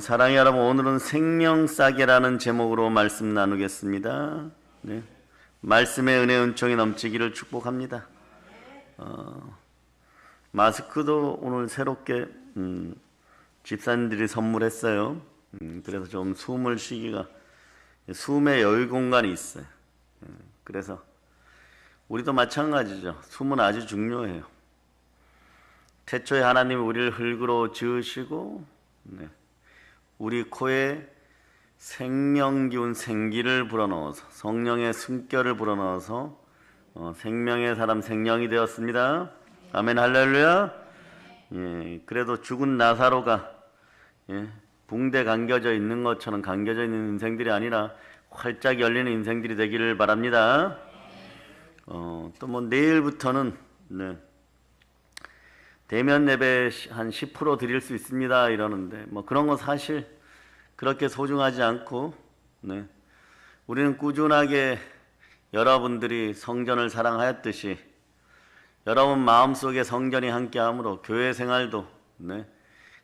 사랑의 여러분, 오늘은 생명싸개라는 제목으로 말씀 나누겠습니다. 네. 말씀의 은혜 은총이 넘치기를 축복합니다. 마스크도 오늘 새롭게 집사님들이 선물했어요. 그래서 좀 숨을 쉬기가, 숨의 여유 공간이 있어요. 그래서 우리도 마찬가지죠. 숨은 아주 중요해요. 태초에 하나님이 우리를 흙으로 지으시고 우리 코에 생명기운 생기를 불어넣어서 성령의 숨결을 불어넣어서 생명의 사람 생명이 되었습니다. 아멘 할렐루야. 그래도 죽은 나사로가 붕대 감겨져 있는 것처럼 감겨져 있는 인생들이 아니라 활짝 열리는 인생들이 되기를 바랍니다. 또 뭐 내일부터는 대면 예배 한 10% 드릴 수 있습니다 이러는데 뭐 그런 거 사실 그렇게 소중하지 않고 우리는 꾸준하게 여러분들이 성전을 사랑하였듯이 여러분 마음속에 성전이 함께함으로 교회 생활도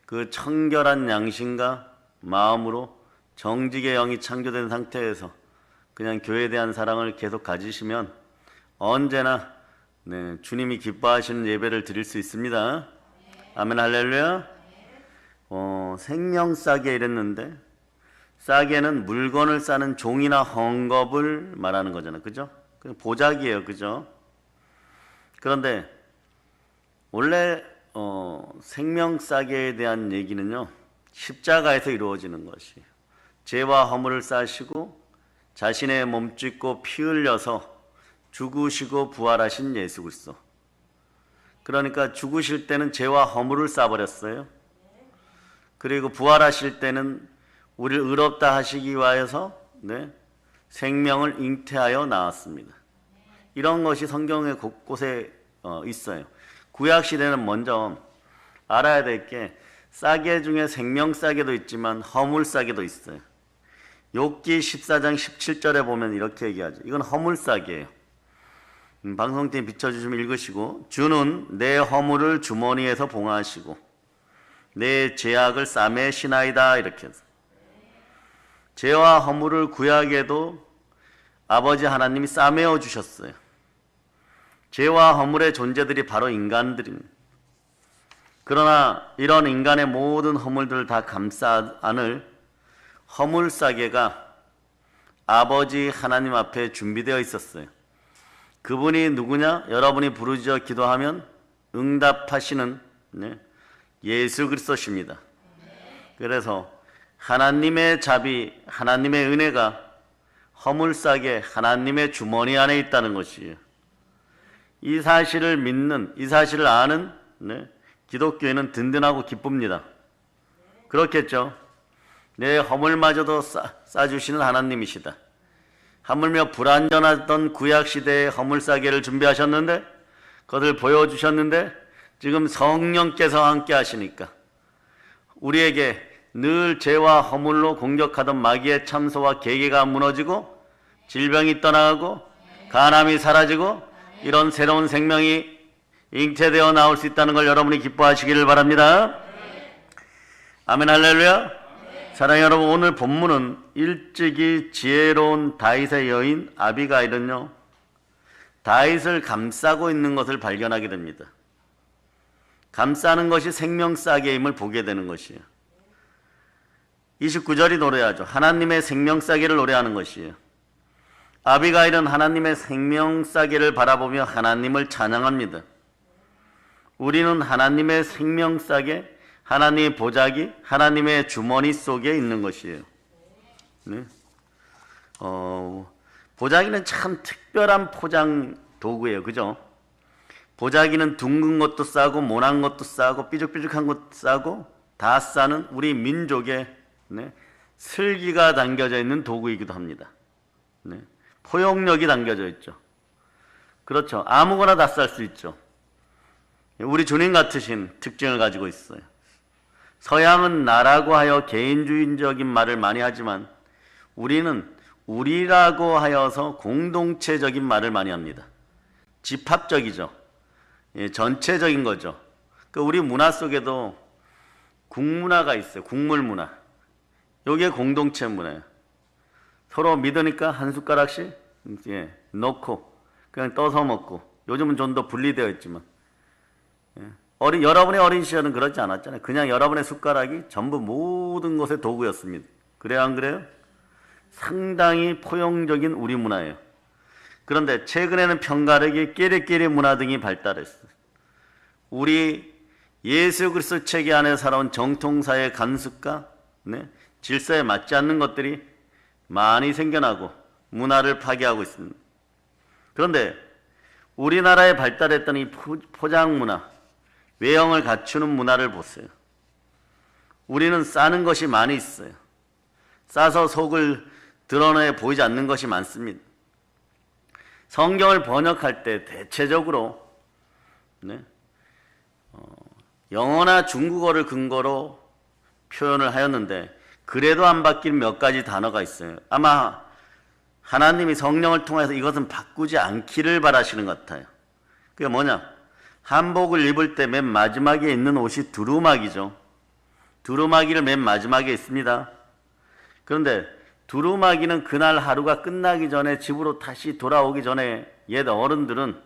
그 청결한 양심과 마음으로 정직의 영이 창조된 상태에서 그냥 교회에 대한 사랑을 계속 가지시면 언제나 주님이 기뻐하시는 예배를 드릴 수 있습니다. 아멘 할렐루야. 생명싸개 이랬는데 싸개는 물건을 싸는 종이나 헝겊을 말하는 거잖아요. 그죠? 보자기예요. 그죠? 그런데 원래 생명싸개에 대한 얘기는요, 십자가에서 이루어지는 것이에요. 죄와 허물을 싸시고 자신의 몸 찢고 피 흘려서 죽으시고 부활하신 예수 그리스도. 그러니까 죽으실 때는 죄와 허물을 싸버렸어요. 그리고 부활하실 때는 우리를 의롭다 하시기 위하여서 생명을 잉태하여 나왔습니다. 이런 것이 성경의 곳곳에 있어요. 구약시대는 먼저 알아야 될 게 싸개 중에 생명싸개도 있지만 허물싸개도 있어요. 욥기 14장 17절에 보면 이렇게 얘기하죠. 이건 허물싸개예요. 방송팀 비춰주시면 읽으시고, 주는 내 허물을 주머니에서 봉하시고 내 죄악을 쌈에 시나이다. 이렇게 해서 죄와 허물을 구약에도 아버지 하나님이 싸매어 주셨어요. 죄와 허물의 존재들이 바로 인간들입니다. 그러나 이런 인간의 모든 허물들을 다 감싸 안을 허물싸개가 아버지 하나님 앞에 준비되어 있었어요. 그분이 누구냐? 여러분이 부르짖어 기도하면 응답하시는 예수 그리스도십니다. 그래서 하나님의 자비, 하나님의 은혜가 허물싸개 하나님의 주머니 안에 있다는 것이에요. 이 사실을 믿는, 이 사실을 아는 기독교인은 든든하고 기쁩니다. 그렇겠죠? 내 허물마저도 싸주시는 하나님이시다. 하물며 불완전하던 구약시대의 허물싸개를 준비하셨는데, 그것을 보여주셨는데, 지금 성령께서 함께 하시니까 우리에게 늘 죄와 허물로 공격하던 마귀의 참소와 계계가 무너지고 질병이 떠나가고 간암이 사라지고 이런 새로운 생명이 잉태되어 나올 수 있다는 걸 여러분이 기뻐하시기를 바랍니다. 아멘 할렐루야. 사랑하는 여러분, 오늘 본문은 일찍이 지혜로운 다윗의 여인 아비가일은요, 다윗을 감싸고 있는 것을 발견하게 됩니다. 감싸는 것이 생명싸개임을 보게 되는 것이에요. 29절이 노래하죠. 하나님의 생명싸개를 노래하는 것이에요. 아비가일은 하나님의 생명싸개를 바라보며 하나님을 찬양합니다. 우리는 하나님의 생명싸개, 하나님의 보자기, 하나님의 주머니 속에 있는 것이에요. 보자기는 참 특별한 포장 도구예요. 그죠? 보자기는 둥근 것도 싸고 모난 것도 싸고 삐죽삐죽한 것도 싸고 다 싸는 우리 민족의 슬기가 담겨져 있는 도구이기도 합니다. 포용력이 담겨져 있죠. 그렇죠. 아무거나 다 쌀 수 있죠. 우리 주님 같으신 특징을 가지고 있어요. 서양은 나라고 하여 개인주의적인 말을 많이 하지만 우리는 우리라고 하여서 공동체적인 말을 많이 합니다. 집합적이죠. 전체적인 거죠. 우리 문화 속에도 국문화가 있어요. 국물 문화. 요게 공동체 문화예요. 서로 믿으니까 한 숟가락씩 넣고 그냥 떠서 먹고, 요즘은 좀 더 분리되어 있지만 여러분의 어린 시절은 그렇지 않았잖아요. 그냥 여러분의 숟가락이 전부 모든 것의 도구였습니다. 그래요, 안 그래요? 상당히 포용적인 우리 문화예요. 그런데 최근에는 편가르기, 끼리끼리 문화 등이 발달했어요. 우리 예수 그리스도 체계 안에 살아온 정통사의 간습과 질서에 맞지 않는 것들이 많이 생겨나고 문화를 파괴하고 있습니다. 그런데 우리나라에 발달했던 이 포장 문화, 외형을 갖추는 문화를 보세요. 우리는 싸는 것이 많이 있어요. 싸서 속을 드러내 보이지 않는 것이 많습니다. 성경을 번역할 때 대체적으로 영어나 중국어를 근거로 표현을 하였는데, 그래도 안 바뀐 몇 가지 단어가 있어요. 아마 하나님이 성령을 통해서 이것은 바꾸지 않기를 바라시는 것 같아요. 그게 뭐냐? 한복을 입을 때 맨 마지막에 있는 옷이 두루마기죠. 두루마기를 맨 마지막에 있습니다. 그런데 두루마기는 그날 하루가 끝나기 전에, 집으로 다시 돌아오기 전에 옛 어른들은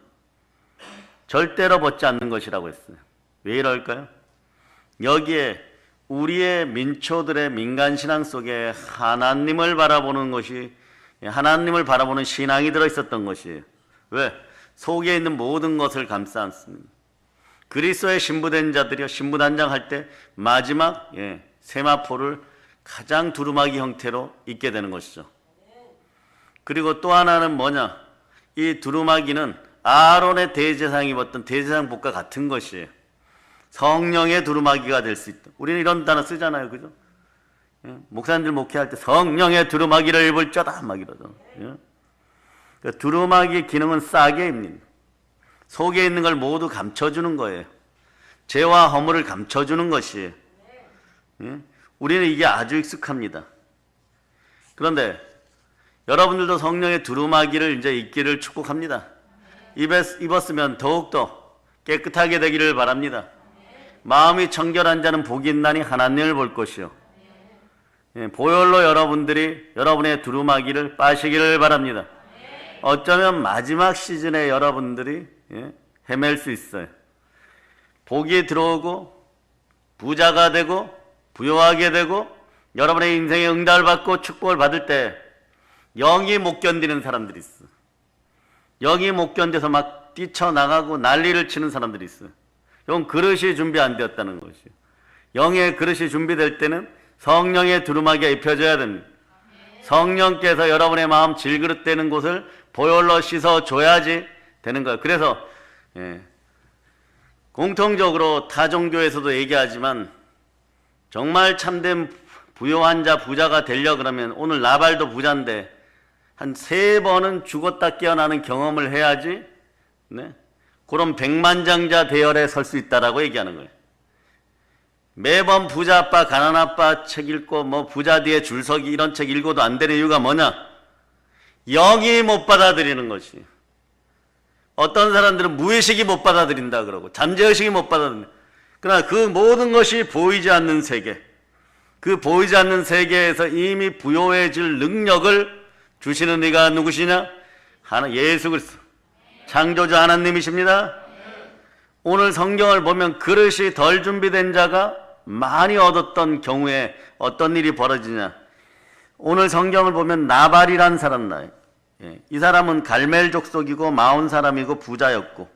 절대로 벗지 않는 것이라고 했어요. 왜 이럴까요? 여기에 우리의 민초들의 민간신앙 속에 하나님을 바라보는 것이, 하나님을 바라보는 신앙이 들어있었던 것이에요. 왜? 속에 있는 모든 것을 감싸 안습니다. 그리스도의 신부된 자들이요, 신부단장할 때 마지막 세마포를 가장 두루마기 형태로 입게 되는 것이죠. 그리고 또 하나는 뭐냐? 이 두루마기는 아론의 대제사장이 입었던 대제사장복과 같은 것이에요. 성령의 두루마기가 될 수 있다. 우리는 이런 단어 쓰잖아요, 그죠? 목사님들 목회할 때 성령의 두루마기를 입을 자다 막 이러죠. 그러니까 두루마기의 기능은 싸게 입니다. 속에 있는 걸 모두 감춰주는 거예요. 죄와 허물을 감춰주는 것이에요. 우리는 이게 아주 익숙합니다. 그런데 여러분들도 성령의 두루마기를 이제 입기를 축복합니다. 입었으면 더욱더 깨끗하게 되기를 바랍니다. 마음이 청결한 자는 복이 있나니 하나님을 볼 것이요. 보혈로 여러분들이 여러분의 두루마기를 빠시기를 바랍니다. 어쩌면 마지막 시즌에 여러분들이 헤맬 수 있어요. 복이 들어오고 부자가 되고 부유하게 되고 여러분의 인생의 응답을 받고 축복을 받을 때 영이 못 견디는 사람들이 있어. 영이 못 견뎌서 막 뛰쳐나가고 난리를 치는 사람들이 있어요. 이건 그릇이 준비 안 되었다는 것이에요. 영의 그릇이 준비될 때는 성령의 두루마기가 입혀져야 됩니다. 성령께서 여러분의 마음 질그릇 되는 곳을 보혈로 씻어줘야지 되는 거예요. 그래서 공통적으로 타 종교에서도 얘기하지만 정말 참된 부유한 자, 부자가 되려 그러면, 오늘 나발도 부자인데 한 3번은 죽었다 깨어나는 경험을 해야지 그런 백만장자 대열에 설 수 있다라고 얘기하는 거예요. 매번 부자 아빠, 가난 아빠 책 읽고 뭐 부자 뒤에 줄서기 이런 책 읽어도 안 되는 이유가 뭐냐? 영이 못 받아들이는 것이. 어떤 사람들은 무의식이 못 받아들인다 그러고 잠재의식이 못 받아들인다. 그러나 그 모든 것이 보이지 않는 세계, 그 보이지 않는 세계에서 이미 부요해질 능력을 주시는 이가 누구시냐? 예수 그리스도 창조자 하나님이십니다. 오늘 성경을 보면 그릇이 덜 준비된 자가 많이 얻었던 경우에 어떤 일이 벌어지냐? 오늘 성경을 보면 나발이란 사람 나요. 이 사람은 갈멜 족속이고 마온 사람이고 부자였고,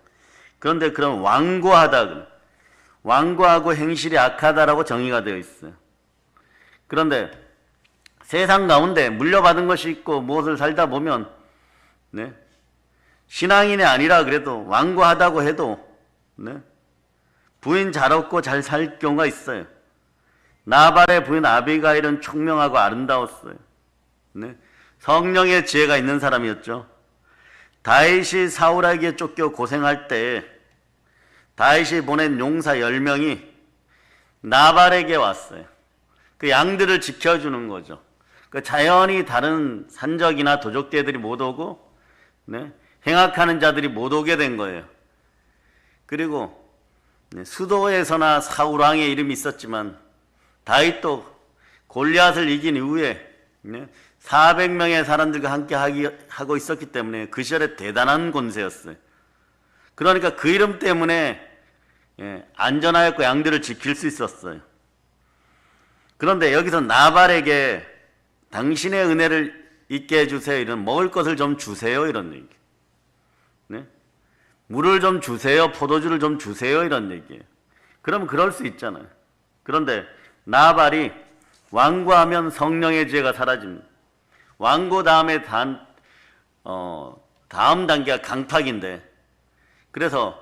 그런데 그런 완고하다, 완고하고 행실이 악하다라고 정의가 되어 있어요. 그런데 세상 가운데 물려받은 것이 있고 무엇을 살다 보면 신앙인이 아니라 그래도 완고하다고 해도 부인 잘 얻고 잘 살 경우가 있어요. 나발의 부인 아비가일은 총명하고 아름다웠어요. 성령의 지혜가 있는 사람이었죠. 다윗이 사울에게 쫓겨 고생할 때 다윗이 보낸 용사 10명이 나발에게 왔어요. 그 양들을 지켜주는 거죠. 그 자연히 다른 산적이나 도적대들이 못 오고 행악하는 자들이 못 오게 된 거예요. 그리고 수도에서나 사울왕의 이름이 있었지만 다윗도 골리앗을 이긴 이후에 400명의 사람들과 함께 하고 있었기 때문에 그 시절에 대단한 권세였어요. 그러니까 그 이름 때문에 안전하였고 양들을 지킬 수 있었어요. 그런데 여기서 나발에게 당신의 은혜를 있게 해주세요. 이런 먹을 것을 좀 주세요. 이런 얘기. 네? 물을 좀 주세요. 포도주를 좀 주세요. 이런 얘기예요. 그러면 그럴 수 있잖아요. 그런데 나발이 완고하면 성령의 지혜가 사라집니다. 완고 다음에 다음 단계가 강팍인데, 그래서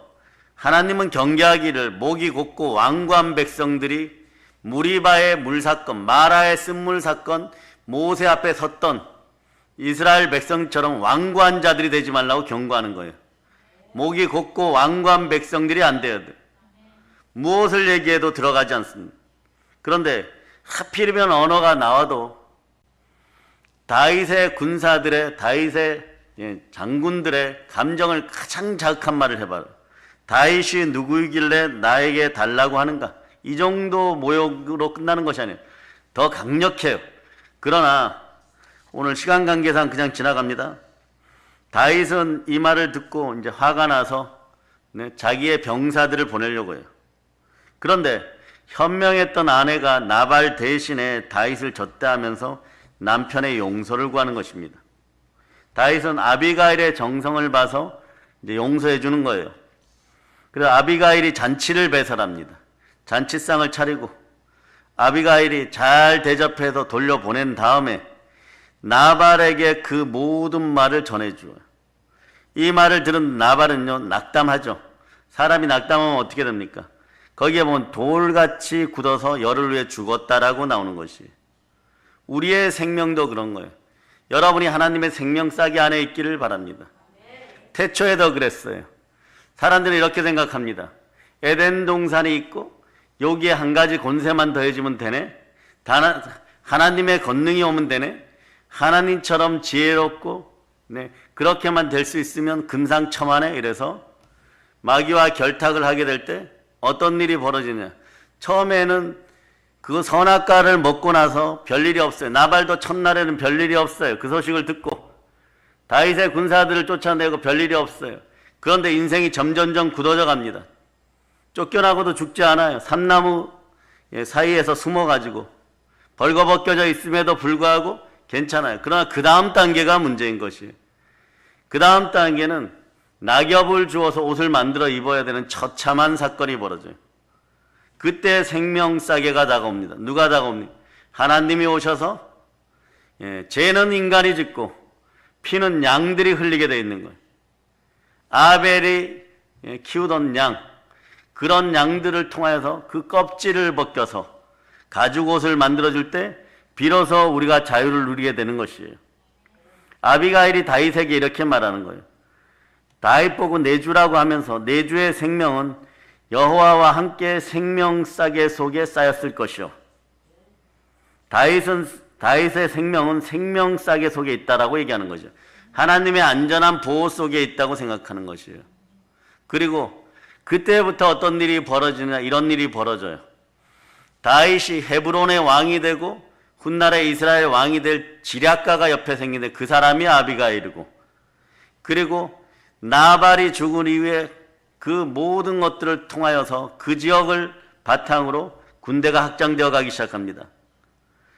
하나님은 경계하기를 목이 곧고 완고한 백성들이 무리바의 물사건, 마라의 쓴물 사건, 모세 앞에 섰던 이스라엘 백성처럼 완고한 자들이 되지 말라고 경고하는 거예요. 목이 곧고 완고한 백성들이 안 돼야 돼. 무엇을 얘기해도 들어가지 않습니다. 그런데 하필이면 언어가 나와도 다윗의 군사들의, 다윗의 장군들의 감정을 가장 자극한 말을 해봐요. 다윗이 누구이길래 나에게 달라고 하는가? 이 정도 모욕으로 끝나는 것이 아니에요. 더 강력해요. 그러나 오늘 시간 관계상 그냥 지나갑니다. 다윗은 이 말을 듣고 이제 화가 나서 자기의 병사들을 보내려고 해요. 그런데 현명했던 아내가 나발 대신에 다윗을 접대하면서 남편의 용서를 구하는 것입니다. 다윗은 아비가일의 정성을 봐서 이제 용서해 주는 거예요. 그래서 아비가일이 잔치를 배설합니다. 잔치상을 차리고 아비가일이 잘 대접해서 돌려보낸 다음에 나발에게 그 모든 말을 전해줘요. 이 말을 들은 나발은요, 낙담하죠. 사람이 낙담하면 어떻게 됩니까? 거기에 보면 돌같이 굳어서 열을 위해 죽었다라고 나오는 것이. 우리의 생명도 그런 거예요. 여러분이 하나님의 생명싸기 안에 있기를 바랍니다. 태초에도 그랬어요. 사람들은 이렇게 생각합니다. 에덴 동산이 있고 여기에 한 가지 권세만 더해지면 되네. 하나님의 권능이 오면 되네. 하나님처럼 지혜롭고 그렇게만 될 수 있으면 금상첨화네. 이래서 마귀와 결탁을 하게 될 때 어떤 일이 벌어지냐. 처음에는 그 선악과를 먹고 나서 별일이 없어요. 나발도 첫날에는 별일이 없어요. 그 소식을 듣고 다윗의 군사들을 쫓아내고 별일이 없어요. 그런데 인생이 점점점 굳어져 갑니다. 쫓겨나고도 죽지 않아요. 삼나무 사이에서 숨어가지고 벌거벗겨져 있음에도 불구하고 괜찮아요. 그러나 그 다음 단계가 문제인 것이에요. 그 다음 단계는 낙엽을 주어서 옷을 만들어 입어야 되는 처참한 사건이 벌어져요. 그때 생명싸개가 다가옵니다. 누가 다가옵니까? 하나님이 오셔서 죄는 인간이 짓고 피는 양들이 흘리게 되어 있는 거예요. 아벨이 키우던 양, 그런 양들을 통하여서 그 껍질을 벗겨서 가죽 옷을 만들어줄 때 비로소 우리가 자유를 누리게 되는 것이에요. 아비가일이 다윗에게 이렇게 말하는 거예요. 다윗 보고 내 주라고 하면서 내 주의 생명은 여호와와 함께 생명싸개 속에 쌓였을 것이요. 다윗의 생명은 생명싸개 속에 있다라고 얘기하는 거죠. 하나님의 안전한 보호 속에 있다고 생각하는 것이에요. 그리고 그때부터 어떤 일이 벌어지느냐, 이런 일이 벌어져요. 다윗이 헤브론의 왕이 되고 훗날에 이스라엘 왕이 될 지략가가 옆에 생기는데 그 사람이 아비가일이고, 그리고 나발이 죽은 이후에 그 모든 것들을 통하여서 그 지역을 바탕으로 군대가 확장되어 가기 시작합니다.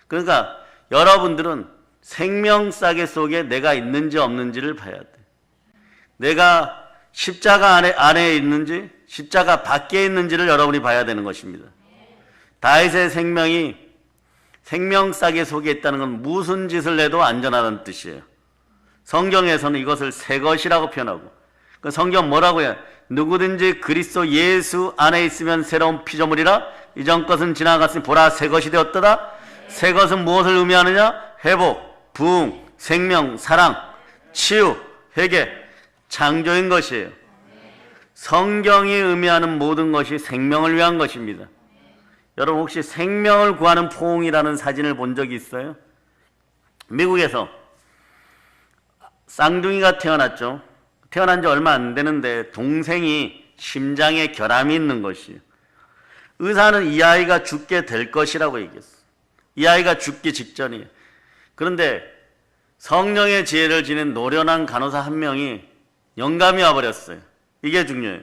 그러니까 여러분들은 생명싸개 속에 내가 있는지 없는지를 봐야 돼. 내가 십자가 안에 있는지 십자가 밖에 있는지를 여러분이 봐야 되는 것입니다. 다윗의 생명이 생명싸개 속에 있다는 건 무슨 짓을 해도 안전하다는 뜻이에요. 성경에서는 이것을 새 것이라고 표현하고, 그 성경 뭐라고 해요? 누구든지 그리스도 예수 안에 있으면 새로운 피조물이라 이전 것은 지나갔으니 보라 새 것이 되었더라. 새 것은 무엇을 의미하느냐? 회복, 부흥, 생명, 사랑, 치유, 회개, 창조인 것이에요. 성경이 의미하는 모든 것이 생명을 위한 것입니다. 여러분 혹시 생명을 구하는 포옹이라는 사진을 본 적이 있어요? 미국에서 쌍둥이가 태어났죠. 태어난 지 얼마 안 되는데 동생이 심장에 결함이 있는 것이에요. 의사는 이 아이가 죽게 될 것이라고 얘기했어요. 이 아이가 죽기 직전이에요. 그런데 성령의 지혜를 지닌 노련한 간호사 한 명이 영감이 와버렸어요. 이게 중요해요.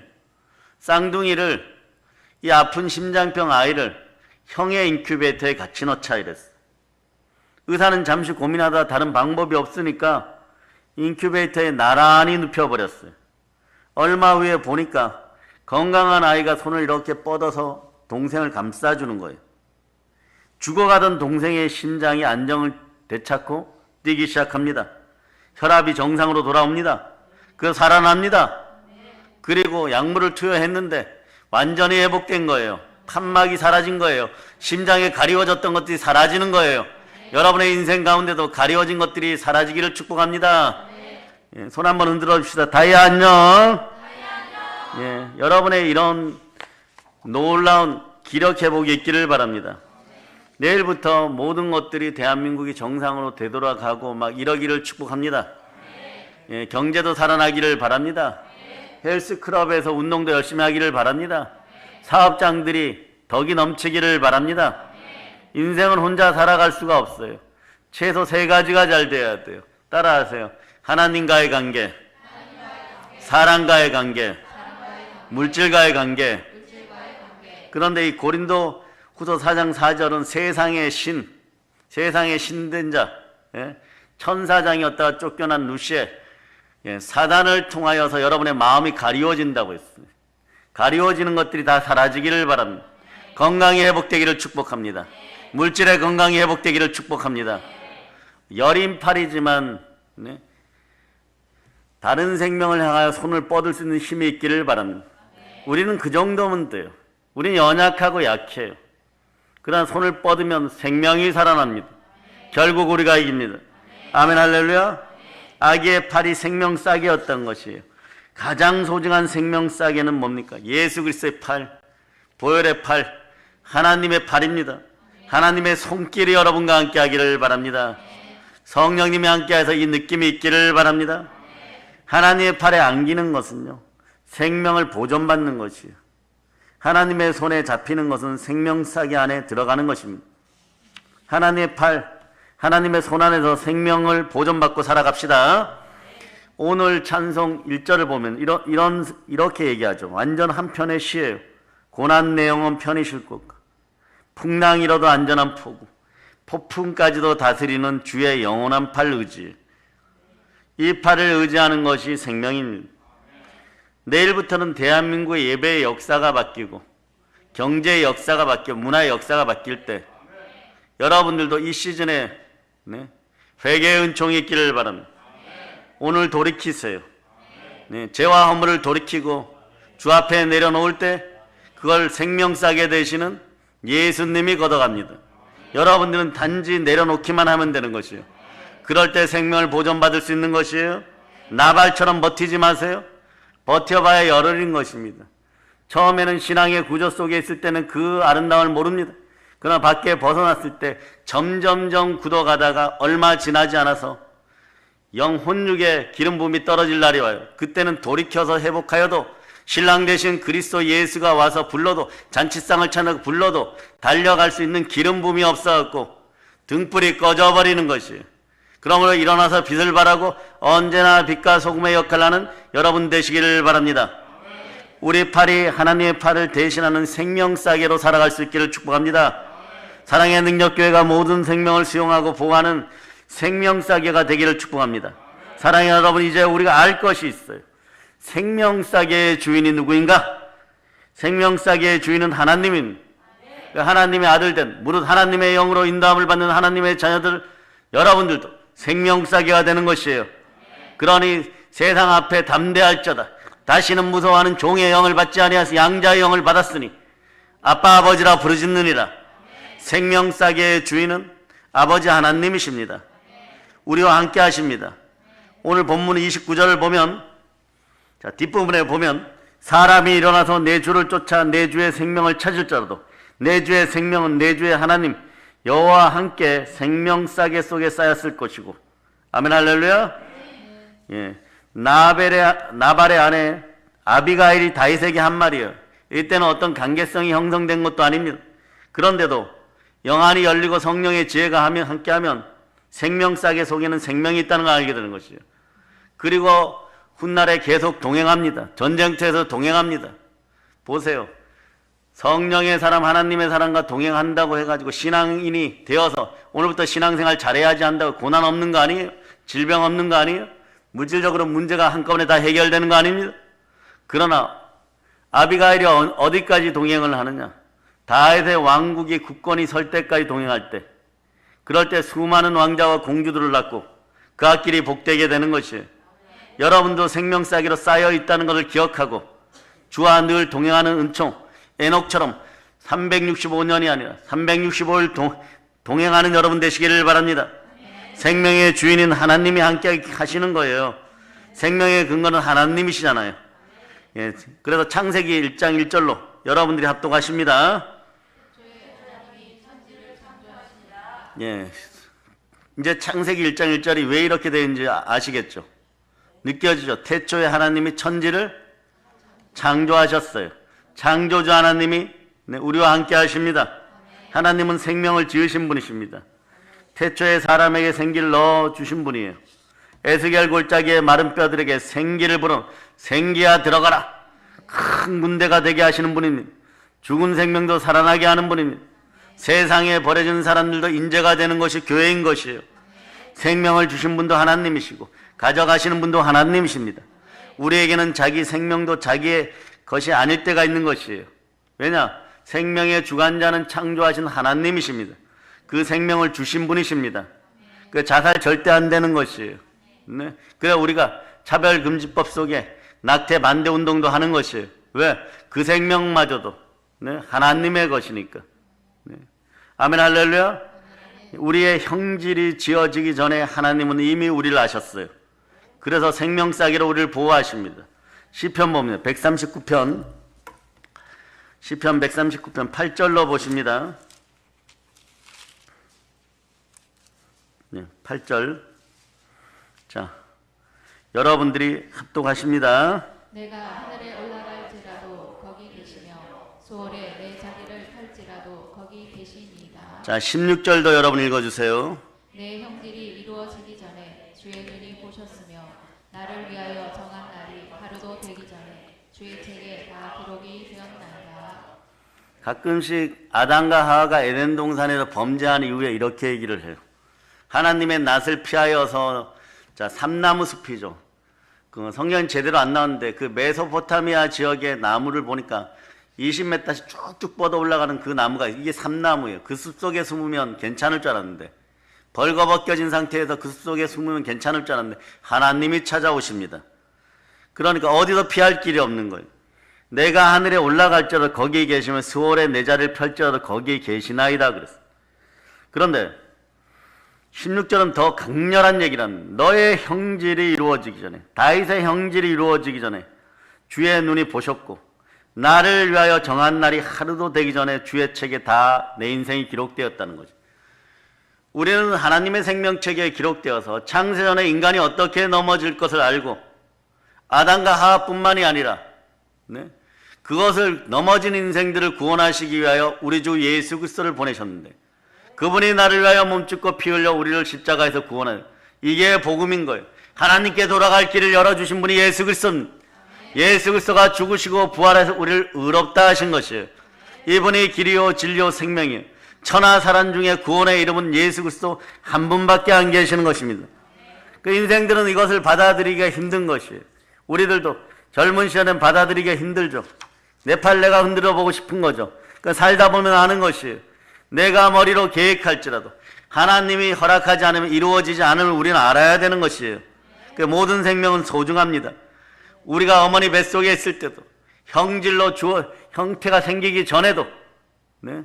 쌍둥이를, 이 아픈 심장병 아이를 형의 인큐베이터에 같이 넣자 이랬어요. 의사는 잠시 고민하다 다른 방법이 없으니까 인큐베이터에 나란히 눕혀버렸어요. 얼마 후에 보니까 건강한 아이가 손을 이렇게 뻗어서 동생을 감싸주는 거예요. 죽어가던 동생의 심장이 안정을 되찾고 뛰기 시작합니다. 혈압이 정상으로 돌아옵니다. 그래서 살아납니다. 그리고 약물을 투여했는데 완전히 회복된 거예요. 판막이 사라진 거예요. 심장에 가리워졌던 것들이 사라지는 거예요. 여러분의 인생 가운데도 가리워진 것들이 사라지기를 축복합니다. 예, 손 한번 흔들어 줍시다. 다이아 안녕. 예, 여러분의 이런 놀라운 기력 회복이 있기를 바랍니다. 내일부터 모든 것들이 대한민국이 정상으로 되돌아가고 막 이러기를 축복합니다. 예, 경제도 살아나기를 바랍니다. 헬스클럽에서 운동도 열심히 하기를 바랍니다. 사업장들이 덕이 넘치기를 바랍니다. 인생은 혼자 살아갈 수가 없어요. 최소 3가지가 잘 돼야 돼요. 따라하세요. 하나님과의 관계, 사람과의 관계, 물질과의 관계. 그런데 이 고린도 후서 4장 4절은 세상의 신된 자, 천사장이었다가 쫓겨난 루시에 사단을 통하여서 여러분의 마음이 가리워진다고 했어요. 가리워지는 것들이 다 사라지기를 바랍니다. 건강이 회복되기를 축복합니다. 물질의 건강이 회복되기를 축복합니다. 여린팔이지만 다른 생명을 향하여 손을 뻗을 수 있는 힘이 있기를 바랍니다. 우리는 그 정도면 돼요. 우리는 연약하고 약해요. 그러나 손을 뻗으면 생명이 살아납니다. 결국 우리가 이깁니다. 아멘 할렐루야. 아기의 팔이 생명싸개였던 것이에요. 가장 소중한 생명싸개는 뭡니까? 예수 그리스도의 팔, 보혈의 팔, 하나님의 팔입니다. 하나님의 손길이 여러분과 함께 하기를 바랍니다. 성령님이 함께해서 이 느낌이 있기를 바랍니다. 하나님의 팔에 안기는 것은요, 생명을 보존받는 것이에요. 하나님의 손에 잡히는 것은 생명싸개 안에 들어가는 것입니다. 하나님의 팔, 하나님의 손 안에서 생명을 보존받고 살아갑시다. 오늘 찬송 1절을 보면 이렇게 얘기하죠. 완전 한 편의 시예요. 고난 내 영혼 편히 쉴 곳, 풍랑이라도 안전한 포구, 폭풍까지도 다스리는 주의 영원한 팔 의지. 이 팔을 의지하는 것이 생명입니다. 내일부터는 대한민국의 예배의 역사가 바뀌고 경제의 역사가 바뀌고 문화의 역사가 바뀔 때 여러분들도 이 시즌에 회개의 은총이 있기를 바랍니다. 오늘 돌이키세요. 죄와 허물을 돌이키고 주 앞에 내려놓을 때 그걸 생명싸게 되시는 예수님이 걷어갑니다. 여러분들은 단지 내려놓기만 하면 되는 것이에요. 그럴 때 생명을 보존받을 수 있는 것이에요. 나발처럼 버티지 마세요. 버텨봐야 열흘인 것입니다. 처음에는 신앙의 구조 속에 있을 때는 그 아름다움을 모릅니다. 그러나 밖에 벗어났을 때 점점점 굳어가다가 얼마 지나지 않아서 영 혼육에 기름 부음이 떨어질 날이 와요. 그때는 돌이켜서 회복하여도 신랑 되신 그리스도 예수가 와서 불러도, 잔치상을 차고 불러도 달려갈 수 있는 기름 부음이 없어갖고 등불이 꺼져버리는 것이에요. 그러므로 일어나서 빛을 발하고 언제나 빛과 소금의 역할을 하는 여러분 되시기를 바랍니다. 우리 팔이 하나님의 팔을 대신하는 생명싸개로 살아갈 수 있기를 축복합니다. 사랑의 능력교회가 모든 생명을 수용하고 보호하는 생명싸개가 되기를 축복합니다. 사랑의 여러분, 이제 우리가 알 것이 있어요. 생명싸개의 주인이 누구인가? 생명싸개의 주인은 하나님입니다. 하나님의 아들된, 무릇 하나님의 영으로 인도함을 받는 하나님의 자녀들, 여러분들도 생명싸개가 되는 것이에요. 그러니 세상 앞에 담대할지어다. 다시는 무서워하는 종의 영을 받지 아니하시 양자의 영을 받았으니 아빠 아버지라 부르짖느니라. 생명싸개의 주인은 아버지 하나님이십니다. 우리와 함께 하십니다. 오늘 본문 29절을 보면, 뒷부분에 보면 사람이 일어나서 내 주를 쫓아 내 주의 생명을 찾을지라도 내 주의 생명은 내 주의 하나님 여호와와 함께 생명싸개 속에 쌓였을 것이고. 아멘 할렐루야. 예. 나발의 아내 아비가일이 다윗에게 한 말이에요. 이때는 어떤 관계성이 형성된 것도 아닙니다. 그런데도 영안이 열리고 성령의 지혜가 함께하면 생명싸개 속에는 생명이 있다는 걸 알게 되는 것이죠. 그리고 훗날에 계속 동행합니다. 전쟁터에서 동행합니다. 보세요. 성령의 사람, 하나님의 사람과 동행한다고 해가지고 신앙인이 되어서 오늘부터 신앙생활 잘해야지 한다고 고난 없는 거 아니에요? 질병 없는 거 아니에요? 물질적으로 문제가 한꺼번에 다 해결되는 거 아닙니다. 그러나 아비가일이 어디까지 동행을 하느냐? 다윗의 왕국이 국권이 설 때까지 동행할 때, 그럴 때 수많은 왕자와 공주들을 낳고 그 앞길이 복되게 되는 것이에요. 여러분도 생명싸기로 쌓여 있다는 것을 기억하고 주와 늘 동행하는 은총, 에녹처럼 365년이 아니라 365일 동행하는 여러분 되시기를 바랍니다. 생명의 주인인 하나님이 함께 하시는 거예요. 생명의 근거는 하나님이시잖아요. 예, 그래서 창세기 1장 1절로 여러분들이 합독하십니다. 예, 이제 창세기 1장 1절이 왜 이렇게 되는지 아시겠죠? 느껴지죠? 태초에 하나님이 천지를 창조하셨어요. 창조주 하나님이 우리와 함께 하십니다. 하나님은 생명을 지으신 분이십니다. 태초에 사람에게 생기를 넣어주신 분이에요. 에스겔 골짜기에 마른 뼈들에게 생기를 불어 생기야 들어가라. 큰 군대가 되게 하시는 분입니다. 죽은 생명도 살아나게 하는 분입니다. 세상에 버려진 사람들도 인재가 되는 것이 교회인 것이에요. 생명을 주신 분도 하나님이시고 가져가시는 분도 하나님이십니다. 우리에게는 자기 생명도 자기의 것이 아닐 때가 있는 것이에요. 왜냐? 생명의 주관자는 창조하신 하나님이십니다. 그 생명을 주신 분이십니다. 그 자살 절대 안 되는 것이에요. 네? 그래 우리가 차별금지법 속에 낙태 반대 운동도 하는 것이에요. 왜? 그 생명마저도 네? 하나님의 것이니까. 네. 아멘 할렐루야. 우리의 형질이 지어지기 전에 하나님은 이미 우리를 아셨어요. 그래서 생명싸기로 우리를 보호하십니다. 시편 보면 139편 시편 139편 8절로 보십니다. 네, 8절. 자, 여러분들이 합독하십니다. 내가 하늘에 올라갈지라도 거기 계시며 수월에 내 자리를 펼지라도 거기 계시니이다. 자, 16절도 여러분 읽어주세요. 내 형질이 이루어지기 전에 주의 눈이 보셨으며 나를 위하여 정한 날이 하루도 되기 전에 주의 책에 다 기록이 되었나이다. 가끔씩 아담과 하와가 에덴 동산에서 범죄한 이후에 이렇게 얘기를 해요. 하나님의 낯을 피하여서 자 삼나무 숲이죠. 그 성경이 제대로 안 나오는데 그 메소포타미아 지역의 나무를 보니까 20m씩 쭉쭉 뻗어 올라가는 그 나무가 이게 삼나무예요. 그 숲속에 숨으면 괜찮을 줄 알았는데 벌거벗겨진 상태에서 그 숲속에 숨으면 괜찮을 줄 알았는데 하나님이 찾아오십니다. 그러니까 어디도 피할 길이 없는 거예요. 내가 하늘에 올라갈지라도 거기에 계시면 수월에 내 자리를 펼지라도 거기에 계시나이다 그랬어요. 그런데 16절은 더 강렬한 얘기란 너의 형질이 이루어지기 전에 다윗의 형질이 이루어지기 전에 주의 눈이 보셨고 나를 위하여 정한 날이 하루도 되기 전에 주의 책에 다 내 인생이 기록되었다는 거죠. 우리는 하나님의 생명책에 기록되어서 창세전에 인간이 어떻게 넘어질 것을 알고 아담과 하와뿐만이 아니라 네? 그것을 넘어진 인생들을 구원하시기 위하여 우리 주 예수 그리스도를 보내셨는데 그분이 나를 위하여 몸짓고 피 흘려 우리를 십자가에서 구원해요. 이게 복음인 거예요. 하나님께 돌아갈 길을 열어주신 분이 예수 그리스도입니다. 예수 그리스도가 죽으시고 부활해서 우리를 의롭다 하신 것이에요. 이분이 길이요 진리요 생명이에요. 천하사람 중에 구원의 이름은 예수 그리스도 한 분밖에 안 계시는 것입니다. 그 인생들은 이것을 받아들이기가 힘든 것이에요. 우리들도 젊은 시절엔 받아들이기가 힘들죠. 내 팔 내가 흔들어 보고 싶은 거죠. 그러니까 살다 보면 아는 것이에요. 내가 머리로 계획할지라도 하나님이 허락하지 않으면 이루어지지 않음을 우리는 알아야 되는 것이에요. 그 모든 생명은 소중합니다. 우리가 어머니 뱃속에 있을 때도 형질로 형태가 생기기 전에도 네?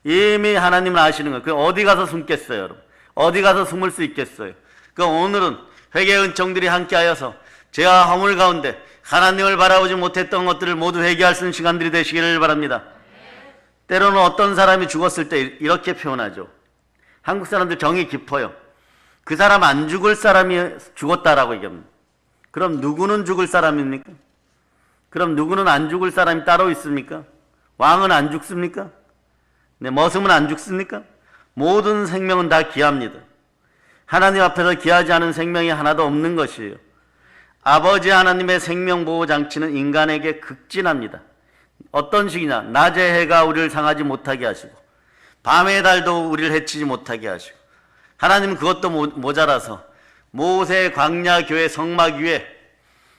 이미 하나님을 아시는 거예요. 그 어디 가서 숨겠어요, 여러분? 어디 가서 숨을 수 있겠어요? 그 오늘은 회개 은총들이 함께하여서 죄와 허물 가운데 하나님을 바라보지 못했던 것들을 모두 회개할 수 있는 시간들이 되시기를 바랍니다. 때로는 어떤 사람이 죽었을 때 이렇게 표현하죠. 한국 사람들 정이 깊어요. 그 사람 안 죽을 사람이 죽었다라고 얘기합니다. 그럼 누구는 죽을 사람입니까? 그럼 누구는 안 죽을 사람이 따로 있습니까? 왕은 안 죽습니까? 네, 머슴은 안 죽습니까? 모든 생명은 다 귀합니다. 하나님 앞에서 귀하지 않은 생명이 하나도 없는 것이에요. 아버지 하나님의 생명보호장치는 인간에게 극진합니다. 어떤 식이냐? 낮의 해가 우리를 상하지 못하게 하시고 밤의 달도 우리를 해치지 못하게 하시고, 하나님은 그것도 모자라서 모세 광야 교회 성막 위에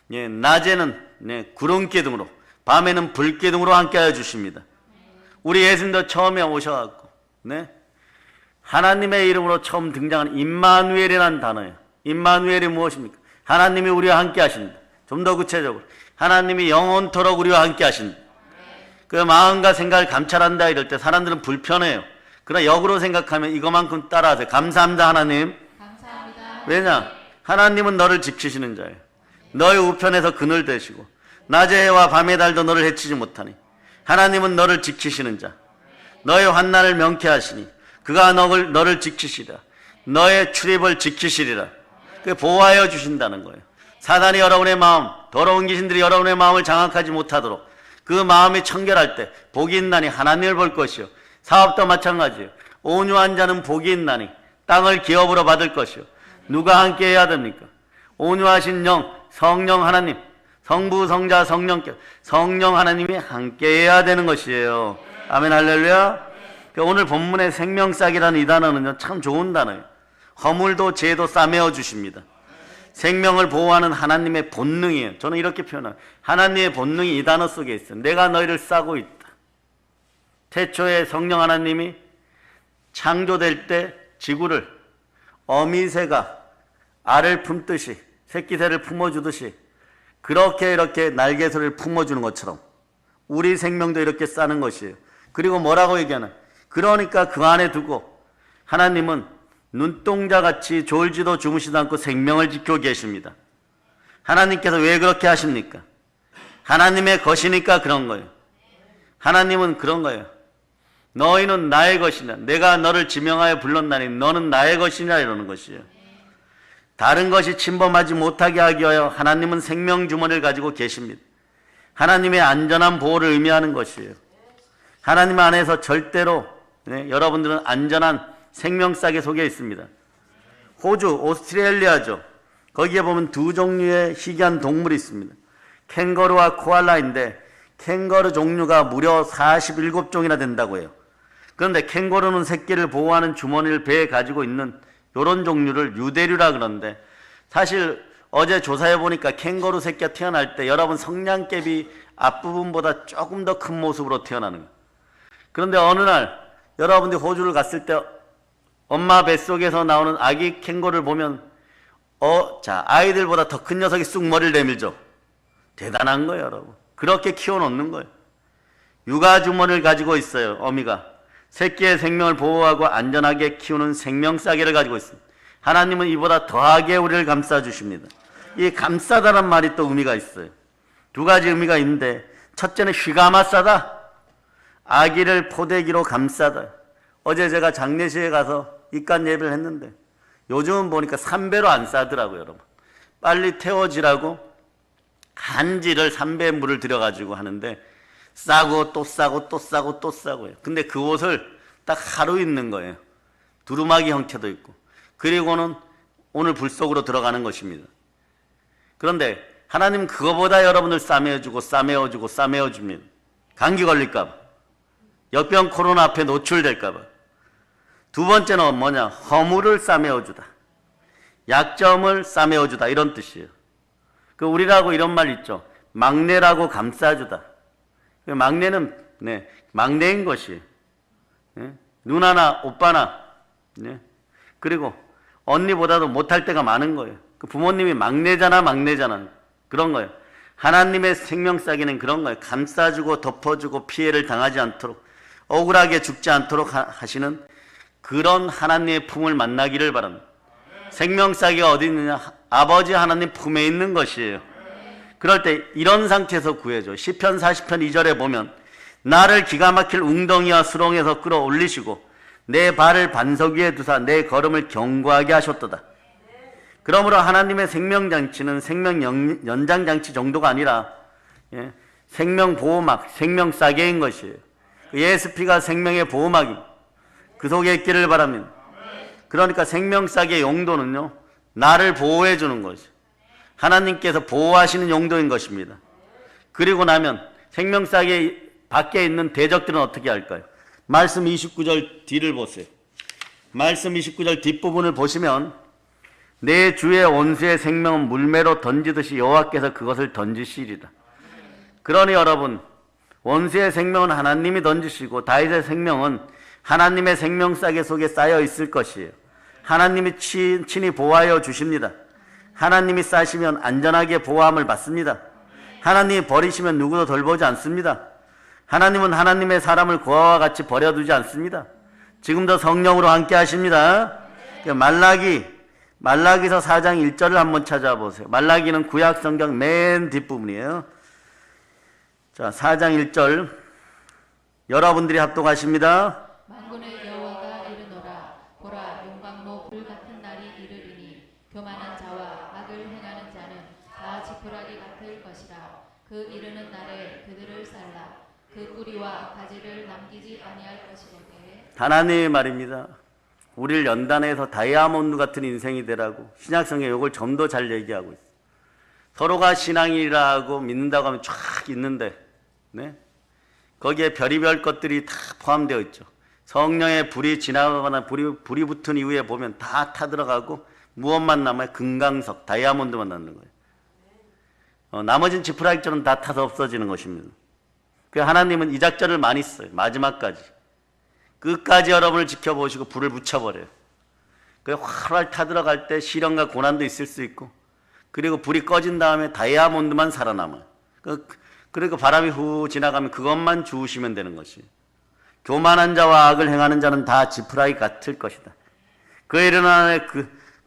낮에는 구름기둥으로 밤에는 불기둥으로 함께하여 주십니다. 우리 예수님도 처음에 오셔갖고 하나님의 이름으로 처음 등장하는 임마누엘이라는 단어예요. 임마누엘이 무엇입니까? 하나님이 우리와 함께 하신다. 좀 더 구체적으로 하나님이 영원토록 우리와 함께 하신다. 그 마음과 생각을 감찰한다 이럴 때 사람들은 불편해요. 그러나 역으로 생각하면 이것만큼 따라하세요. 감사합니다 하나님. 감사합니다. 왜냐? 하나님은 너를 지키시는 자예요. 너의 우편에서 그늘 되시고 낮의 해와 밤의 달도 너를 해치지 못하니 하나님은 너를 지키시는 자, 너의 환난을 명쾌하시니 그가 너를 지키시리라. 너의 출입을 지키시리라. 그 보호하여 주신다는 거예요. 사단이 여러분의 마음, 더러운 귀신들이 여러분의 마음을 장악하지 못하도록 그 마음이 청결할 때 복이 있나니 하나님을 볼 것이요. 사업도 마찬가지예요. 온유한 자는 복이 있나니 땅을 기업으로 받을 것이요. 누가 함께 해야 됩니까? 온유하신 영, 성령 하나님, 성부, 성자, 성령께 성령 하나님이 함께 해야 되는 것이에요. 아멘 할렐루야. 오늘 본문의 생명싹이라는 이 단어는요, 참 좋은 단어예요. 허물도 죄도 싸매어 주십니다. 생명을 보호하는 하나님의 본능이에요. 저는 이렇게 표현해요. 하나님의 본능이 이 단어 속에 있어요. 내가 너희를 싸고 있다. 태초에 성령 하나님이 창조될 때 지구를 어미새가 알을 품듯이 새끼새를 품어주듯이 그렇게 이렇게 날개소리를 품어주는 것처럼 우리 생명도 이렇게 싸는 것이에요. 그리고 뭐라고 얘기하나? 그러니까 그 안에 두고 하나님은 눈동자같이 졸지도 주무시도 않고 생명을 지키고 계십니다. 하나님께서 왜 그렇게 하십니까? 하나님의 것이니까 그런 거예요. 하나님은 그런 거예요. 너희는 나의 것이냐? 내가 너를 지명하여 불렀나니 너는 나의 것이냐? 이러는 것이에요. 다른 것이 침범하지 못하게 하기 위하여 하나님은 생명 주머니를 가지고 계십니다. 하나님의 안전한 보호를 의미하는 것이에요. 하나님 안에서 절대로 여러분들은 안전한 생명싹에 속에 있습니다. 호주, 오스트레일리아죠. 거기에 보면 두 종류의 희귀한 동물이 있습니다. 캥거루와 코알라인데 캥거루 종류가 무려 47종이나 된다고 해요. 그런데 캥거루는 새끼를 보호하는 주머니를 배에 가지고 있는 이런 종류를 유대류라 그러는데, 사실 어제 조사해 보니까 캥거루 새끼가 태어날 때 여러분 성냥개비 앞부분보다 조금 더 큰 모습으로 태어나는 거예요. 그런데 어느 날 여러분들이 호주를 갔을 때 엄마 뱃속에서 나오는 아기 캥거루를 보면 아이들보다 더 큰 녀석이 쑥 머리를 내밀죠. 대단한 거예요, 여러분. 그렇게 키워놓는 거예요. 육아 주머니를 가지고 있어요, 어미가. 새끼의 생명을 보호하고 안전하게 키우는 생명싸개를 가지고 있습니다. 하나님은 이보다 더하게 우리를 감싸주십니다. 이 감싸다란 말이 또 의미가 있어요. 두 가지 의미가 있는데, 첫째는 휘감아싸다. 아기를 포대기로 감싸다. 어제 제가 장례식에 가서 입간 예배를 했는데 요즘은 보니까 3배로 안 싸더라고요, 여러분. 빨리 태워지라고 간지를 3배 물을 들여가지고 하는데 싸고 또 싸고 또 싸고 또 싸고요. 근데 그 옷을 딱 하루 입는 거예요. 두루마기 형태도 있고. 그리고는 오늘 불 속으로 들어가는 것입니다. 그런데 하나님은 그거보다 여러분을 싸매어주고 싸매어주고 싸매어줍니다. 감기 걸릴까 봐. 역병 코로나 앞에 노출될까 봐. 두 번째는 뭐냐? 허물을 싸매어주다. 약점을 싸매어주다. 이런 뜻이에요. 우리라고 이런 말 있죠. 막내라고 감싸주다. 막내는 막내인 것이에요. 누나나 오빠나 그리고 언니보다도 못할 때가 많은 거예요. 부모님이 막내잖아 그런 거예요. 하나님의 생명싸기는 그런 거예요. 감싸주고 덮어주고 피해를 당하지 않도록 억울하게 죽지 않도록 하시는 그런 하나님의 품을 만나기를 바랍니다. 생명싸기가 어디 있느냐? 아버지 하나님 품에 있는 것이에요. 그럴 때 이런 상태에서 구해줘. 시편 40편 2절에 보면 나를 기가 막힐 웅덩이와 수렁에서 끌어올리시고 내 발을 반석 위에 두사 내 걸음을 견고하게 하셨도다. 그러므로 하나님의 생명장치는 생명 연장장치 정도가 아니라 생명보호막, 생명싸개인 것이에요. ESP가 생명의 보호막입니다. 그 속에 있기를 바랍니다. 그러니까 생명싹의 용도는요, 나를 보호해 주는 것이죠. 하나님께서 보호하시는 용도인 것입니다. 그리고 나면 생명싹의 밖에 있는 대적들은 어떻게 할까요? 말씀 29절 뒤를 보세요. 말씀 29절 뒷부분을 보시면 내 주의 원수의 생명은 물매로 던지듯이 여호와께서 그것을 던지시리라. 그러니 여러분, 원수의 생명은 하나님이 던지시고 다윗의 생명은 하나님의 생명싸개 속에 쌓여 있을 것이에요. 하나님이 친히 보호하여 주십니다. 하나님이 싸시면 안전하게 보호함을 받습니다. 하나님이 버리시면 누구도 돌보지 않습니다. 하나님은 하나님의 사람을 고아와 같이 버려두지 않습니다. 지금도 성령으로 함께 하십니다. 말라기서 4장 1절을 한번 찾아보세요. 말라기는 구약 성경 맨 뒷부분이에요. 자, 4장 1절 여러분들이 합독하십니다. 만군의 여호와가 이르노라. 보라, 용광로 불 같은 날이 이르리니 교만한 자와 악을 행하는 자는 다 지푸라기 같을 것이라. 그 이르는 날에 그들을 살라. 그 뿌리와 가지를 남기지 아니할 것이로되. 하나님의 말입니다. 우리를 연단해서 다이아몬드 같은 인생이 되라고 신약성경에 이걸 좀 더 잘 얘기하고 있어요. 서로가 신앙이라고 믿는다고 하면 쫙 있는데, 네? 거기에 별의별 것들이 다 포함되어 있죠. 성령의 불이 지나가거나 불이 붙은 이후에 보면 다 타들어가고 무엇만 남아요? 금강석, 다이아몬드만 남는 거예요. 나머지는 지푸라기처럼 다 타서 없어지는 것입니다. 그래서 하나님은 이 작전을 많이 써요. 마지막까지. 끝까지 여러분을 지켜보시고 불을 붙여버려요. 그래서 활활 타들어갈 때 시련과 고난도 있을 수 있고, 그리고 불이 꺼진 다음에 다이아몬드만 살아남아요. 그리고 바람이 후 지나가면 그것만 주우시면 되는 것이에요. 교만한 자와 악을 행하는 자는 다 지푸라기 같을 것이다. 그 이르는 날에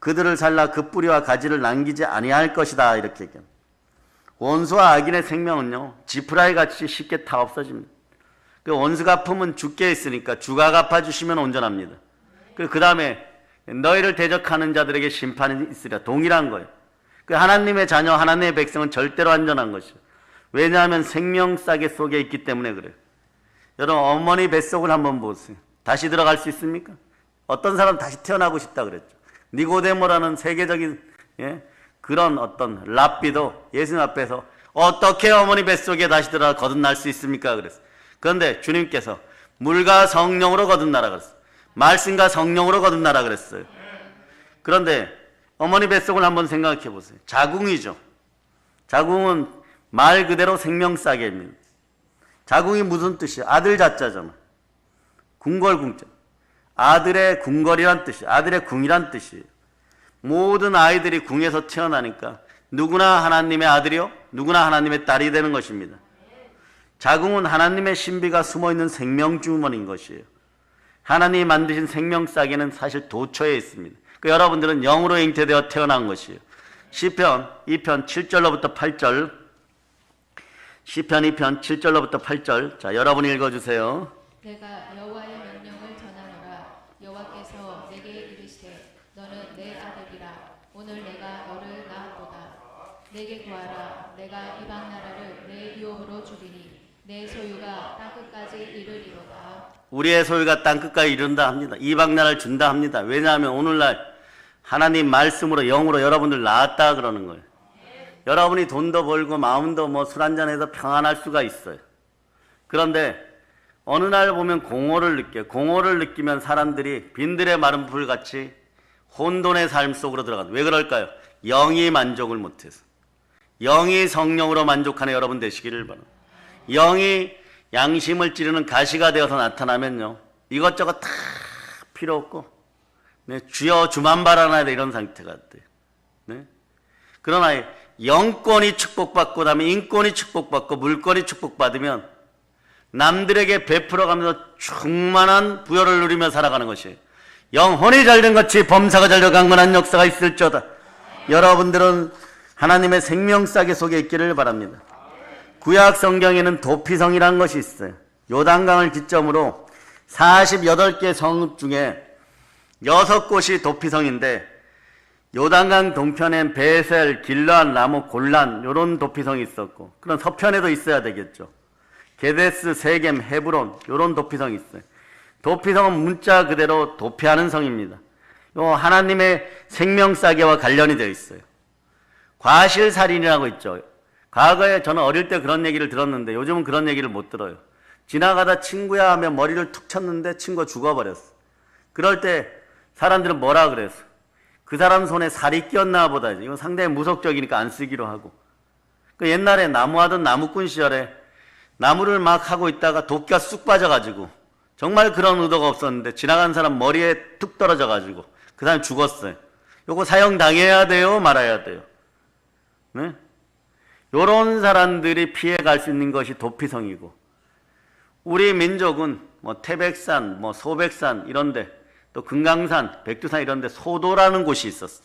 그들을 살라 그 뿌리와 가지를 남기지 아니할 것이다. 이렇게 얘기합니다. 원수와 악인의 생명은요, 지푸라기 같이 쉽게 다 없어집니다. 그 원수 갚으면 주께 있으니까 주가 갚아주시면 온전합니다. 그 다음에 너희를 대적하는 자들에게 심판이 있으리라. 동일한 거예요. 그 하나님의 자녀, 하나님의 백성은 절대로 안전한 것이죠. 왜냐하면 생명싸개 속에 있기 때문에 그래요. 여러분, 어머니 뱃속을 한번 보세요. 다시 들어갈 수 있습니까? 어떤 사람 다시 태어나고 싶다 그랬죠. 니고데모라는 세계적인 그런 어떤 랍비도 예수님 앞에서 어떻게 어머니 뱃속에 다시 들어가 거듭날 수 있습니까? 그랬어요. 그런데 주님께서 물과 성령으로 거듭나라 그랬어요. 말씀과 성령으로 거듭나라 그랬어요. 그런데 어머니 뱃속을 한번 생각해 보세요. 자궁이죠. 자궁은 말 그대로 생명싸개입니다. 자궁이 무슨 뜻이에요? 아들 자자잖아. 궁궐궁자. 아들의 궁궐이란 뜻이에요. 아들의 궁이란 뜻이에요. 모든 아이들이 궁에서 태어나니까 누구나 하나님의 아들이요, 누구나 하나님의 딸이 되는 것입니다. 자궁은 하나님의 신비가 숨어있는 생명주머니인 것이에요. 하나님이 만드신 생명싸개는 사실 도처에 있습니다. 여러분들은 영으로 잉태되어 태어난 것이에요. 시편 2편 7절로부터 8절. 시편 2편 7절로부터 8절. 자, 여러분이 읽어주세요. 내가 여호와의 명령을 전하노라. 여호와께서 내게 이르시되 너는 내 아들이라. 오늘 내가 너를 낳았도다. 내게 구하라. 내가 이방 나라를 내 유업으로 주리니 내 소유가 땅끝까지 이르리로다. 우리의 소유가 땅끝까지 이른다 합니다. 이방 나라를 준다 합니다. 왜냐하면 오늘날 하나님 말씀으로 영으로 여러분들 낳았다 그러는 거예요. 여러분이 돈도 벌고 마음도 술 한잔해서 평안할 수가 있어요. 그런데 어느 날 보면 공허를 느껴요. 공허를 느끼면 사람들이 빈들의 마른 불같이 혼돈의 삶 속으로 들어가요. 왜 그럴까요? 영이 만족을 못해서. 영이 성령으로 만족하는 여러분 되시기를 바랍니다. 영이 양심을 찌르는 가시가 되어서 나타나면요, 이것저것 다 필요 없고, 네, 주여 주만 바라나야 돼, 이런 상태가 돼요. 네? 그러나 영권이 축복받고 다음에 인권이 축복받고 물권이 축복받으면 남들에게 베풀어가면서 충만한 부여를 누리며 살아가는 것이에요. 영혼이 잘된 것이 범사가 잘되어 강건한 역사가 있을지어다. 여러분들은 하나님의 생명싸개 속에 있기를 바랍니다. 구약 성경에는 도피성이라는 것이 있어요. 요단강을 기점으로 48개 성읍 중에 6곳이 도피성인데, 요단강 동편엔 베셀, 길르앗, 라모, 골란 이런 도피성이 있었고, 그런 서편에도 있어야 되겠죠. 게데스, 세겜, 헤브론 이런 도피성이 있어요. 도피성은 문자 그대로 도피하는 성입니다. 요 하나님의 생명싸개와 관련이 되어 있어요. 과실살인이라고 있죠. 과거에 저는 어릴 때 그런 얘기를 들었는데 요즘은 그런 얘기를 못 들어요. 지나가다 친구야 하면 머리를 툭 쳤는데 친구가 죽어버렸어. 그럴 때 사람들은 뭐라 그랬어? 그 사람 손에 살이 끼었나 보다. 이건 상당히 무속적이니까 안 쓰기로 하고. 그 옛날에 나무하던 나무꾼 시절에 나무를 막 하고 있다가 도끼가 쑥 빠져가지고 정말 그런 의도가 없었는데 지나간 사람 머리에 툭 떨어져가지고 그 사람이 죽었어요. 요거 사형당해야 돼요? 말아야 돼요? 네? 요런 사람들이 피해갈 수 있는 것이 도피성이고, 우리 민족은 뭐 태백산, 뭐 소백산 이런데, 또 금강산, 백두산 이런데 소도라는 곳이 있었어.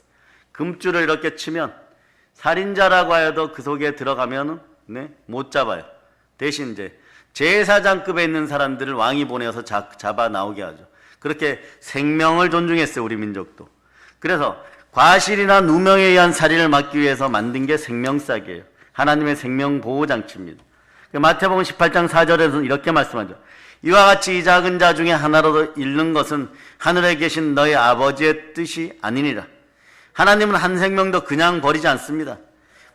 금줄을 이렇게 치면 살인자라고 해도 그 속에 들어가면은 못 잡아요. 대신 이제 제사장급에 있는 사람들을 왕이 보내서 잡아 나오게 하죠. 그렇게 생명을 존중했어요, 우리 민족도. 그래서 과실이나 누명에 의한 살인을 막기 위해서 만든 게 생명싸개예요. 하나님의 생명보호장치입니다. 마태복음 18장 4절에서 이렇게 말씀하죠. 이와 같이 이 작은 자 중에 하나라도 잃는 것은 하늘에 계신 너희 아버지의 뜻이 아니니라. 하나님은 한 생명도 그냥 버리지 않습니다.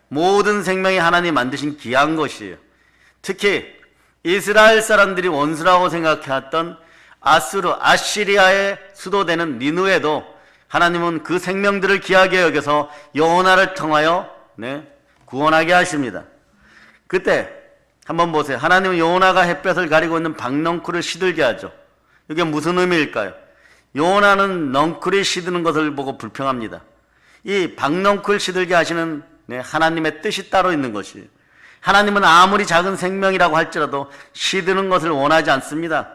모든 생명이 하나님 만드신 귀한 것이에요. 특히 이스라엘 사람들이 원수라고 생각해왔던 아시리아의 수도되는 니느웨도 하나님은 그 생명들을 귀하게 여겨서 요나를 통하여 구원하게 하십니다. 그때 한번 보세요. 하나님은 요나가 햇볕을 가리고 있는 박넝쿨을 시들게 하죠. 이게 무슨 의미일까요? 요나는 넝쿨이 시드는 것을 보고 불평합니다. 이 박넝쿨 시들게 하시는 하나님의 뜻이 따로 있는 것이에요. 하나님은 아무리 작은 생명이라고 할지라도 시드는 것을 원하지 않습니다.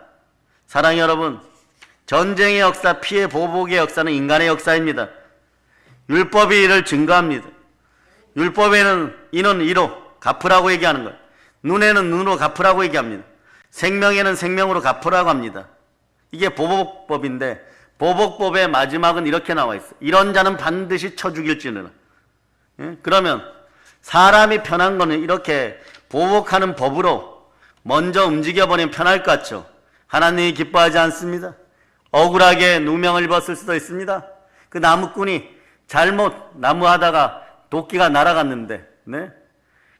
사랑의 여러분, 전쟁의 역사, 피해 보복의 역사는 인간의 역사입니다. 율법이 이를 증거합니다. 율법에는 이는 이로 갚으라고 얘기하는 거예요. 눈에는 눈으로 갚으라고 얘기합니다. 생명에는 생명으로 갚으라고 합니다. 이게 보복법인데, 보복법의 마지막은 이렇게 나와 있어요. 이런 자는 반드시 쳐 죽일지는. 그러면 사람이 편한 거는 이렇게 보복하는 법으로 먼저 움직여버리면 편할 것 같죠. 하나님이 기뻐하지 않습니다. 억울하게 누명을 입었을 수도 있습니다. 그 나무꾼이 잘못 나무하다가 도끼가 날아갔는데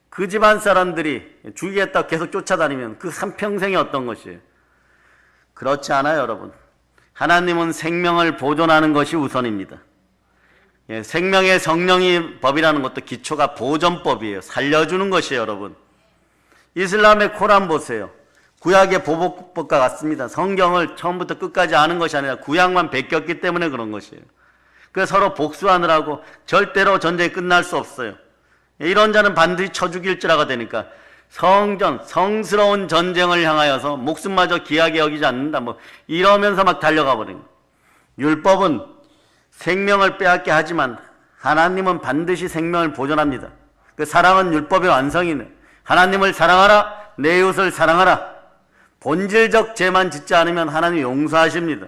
그 집안 사람들이 죽이겠다고 계속 쫓아다니면 그 한평생이 어떤 것이에요? 그렇지 않아요, 여러분. 하나님은 생명을 보존하는 것이 우선입니다. 생명의 성령의 법이라는 것도 기초가 보존법이에요. 살려주는 것이에요, 여러분. 이슬람의 코란 보세요. 구약의 보복법과 같습니다. 성경을 처음부터 끝까지 아는 것이 아니라 구약만 베꼈기 때문에 그런 것이에요. 그래서 서로 복수하느라고 절대로 전쟁이 끝날 수 없어요. 이런 자는 반드시 쳐 죽일지라가 되니까 성스러운 전쟁을 향하여서 목숨마저 귀하게 여기지 않는다. 이러면서 막 달려가 버린 거예요. 율법은 생명을 빼앗게 하지만 하나님은 반드시 생명을 보존합니다. 그 사랑은 율법의 완성이네. 하나님을 사랑하라, 내 이웃을 사랑하라. 본질적 죄만 짓지 않으면 하나님이 용서하십니다.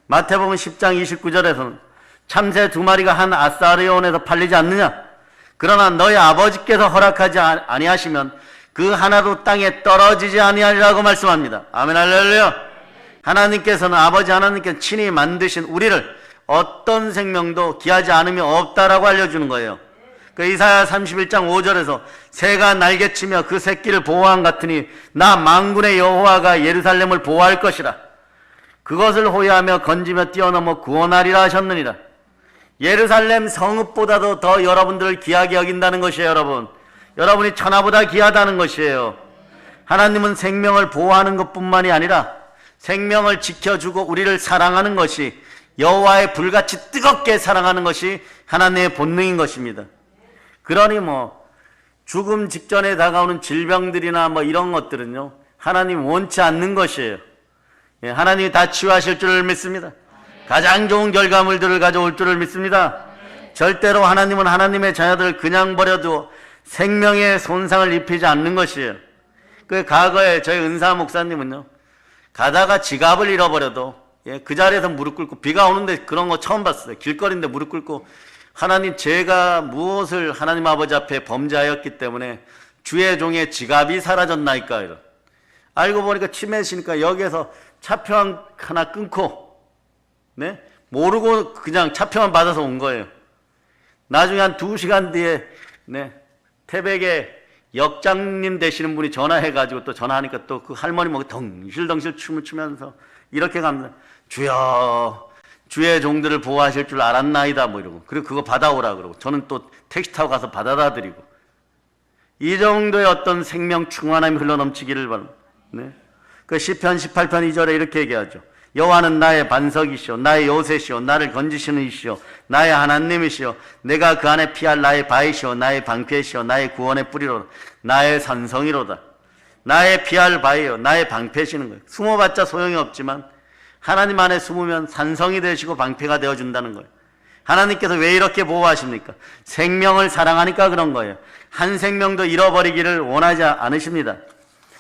마태복음 10장 29절에서는 참새 2마리가 한 아사르온에서 팔리지 않느냐? 그러나 너희 아버지께서 허락하지 아니하시면 그 하나도 땅에 떨어지지 아니하리라고 말씀합니다. 아멘, 할렐루야. 하나님께서는, 아버지 하나님께서 친히 만드신 우리를 어떤 생명도 귀하지 않음이 없다라고 알려주는 거예요. 그 이사야 31장 5절에서 새가 날개치며 그 새끼를 보호한 같으니 나 만군의 여호와가 예루살렘을 보호할 것이라. 그것을 호위하며 건지며 뛰어넘어 구원하리라 하셨느니라. 예루살렘 성읍보다도 더 여러분들을 귀하게 여긴다는 것이에요, 여러분. 여러분이 천하보다 귀하다는 것이에요. 하나님은 생명을 보호하는 것뿐만이 아니라 생명을 지켜주고 우리를 사랑하는 것이, 여호와의 불같이 뜨겁게 사랑하는 것이 하나님의 본능인 것입니다. 그러니 죽음 직전에 다가오는 질병들이나 이런 것들은요, 하나님 원치 않는 것이에요. 하나님이 다 치유하실 줄을 믿습니다. 가장 좋은 결과물들을 가져올 줄을 믿습니다. 절대로 하나님은 하나님의 자녀들을 그냥 버려도 생명에 손상을 입히지 않는 것이에요. 그 과거에 저희 은사 목사님은요, 가다가 지갑을 잃어버려도 그 자리에서 무릎 꿇고, 비가 오는데 그런 거 처음 봤어요. 길거리인데 무릎 꿇고, 하나님, 제가 무엇을 하나님 아버지 앞에 범죄하였기 때문에 주의 종의 지갑이 사라졌나이까. 알고 보니까 치매시니까 여기에서 차표 하나 끊고, 네? 모르고 그냥 차표만 받아서 온 거예요. 나중에 한 2시간 뒤에, 네? 태백에 역장님 되시는 분이 전화해가지고 또 전화하니까 또 그 할머니 뭐 덩실덩실 춤을 추면서 이렇게 갑니다. 주여, 주의 종들을 보호하실 줄 알았나이다, 뭐 이러고. 그리고 그거 받아오라 그러고. 저는 또 택시 타고 가서 받아다 드리고. 이 정도의 어떤 생명 충만함이 흘러넘치기를 바랍니다. 네? 그 시편 18편 2절에 이렇게 얘기하죠. 여호와는 나의 반석이시오, 나의 요새시오, 나를 건지시는 이시오, 나의 하나님이시오, 내가 그 안에 피할 나의 바위시오, 나의 방패시오, 나의 구원의 뿌리로다, 나의 산성이로다. 나의 피할 바위요, 나의 방패시는 거예요. 숨어봤자 소용이 없지만 하나님 안에 숨으면 산성이 되시고 방패가 되어준다는 거예요. 하나님께서 왜 이렇게 보호하십니까? 생명을 사랑하니까 그런 거예요. 한 생명도 잃어버리기를 원하지 않으십니다.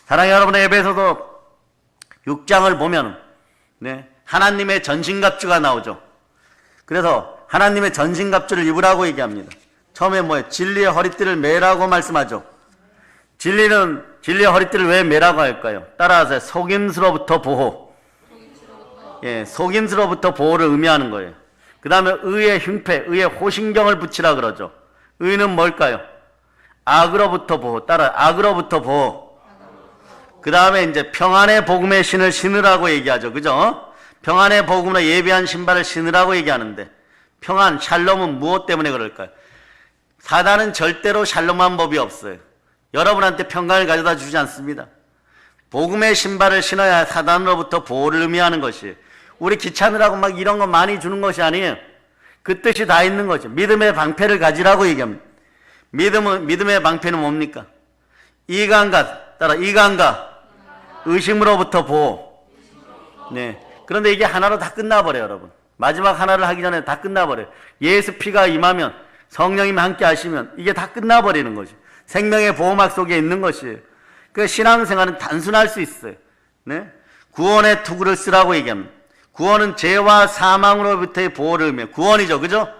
사랑하는 여러분, 에베소서 6장을 보면 네, 하나님의 전신갑주가 나오죠. 그래서 하나님의 전신갑주를 입으라고 얘기합니다. 처음에 뭐예요? 진리의 허리띠를 매라고 말씀하죠. 진리의 허리띠를 왜 매라고 할까요? 따라하세요. 속임수로부터 보호. 예, 속임수로부터 보호를 의미하는 거예요. 그 다음에 의의 흉패, 의의 호신경을 붙이라 그러죠. 의는 뭘까요? 악으로부터 보호. 따라 악으로부터 보호. 그 다음에 이제 평안의 복음의 신을 신으라고 얘기하죠. 그죠? 평안의 복음으로 예비한 신발을 신으라고 얘기하는데, 평안, 샬롬은 무엇 때문에 그럴까요? 사단은 절대로 샬롬한 법이 없어요. 여러분한테 평강을 가져다 주지 않습니다. 복음의 신발을 신어야 사단으로부터 보호를 의미하는 것이에요. 우리 귀찮으라고 막 이런 거 많이 주는 것이 아니에요. 그 뜻이 다 있는 거죠. 믿음의 방패를 가지라고 얘기합니다. 믿음의 방패는 뭡니까? 이간과 의심으로부터 보호. 네. 그런데 이게 하나로 다 끝나버려요, 여러분. 마지막 하나를 하기 전에 다 끝나버려요. 예수 피가 임하면, 성령님이 함께 하시면 이게 다 끝나버리는 거죠. 생명의 보호막 속에 있는 것이에요. 그 신앙생활은 단순할 수 있어요. 네? 구원의 투구를 쓰라고 얘기합니다. 구원은 죄와 사망으로부터의 보호를 의미해요. 구원이죠, 그죠?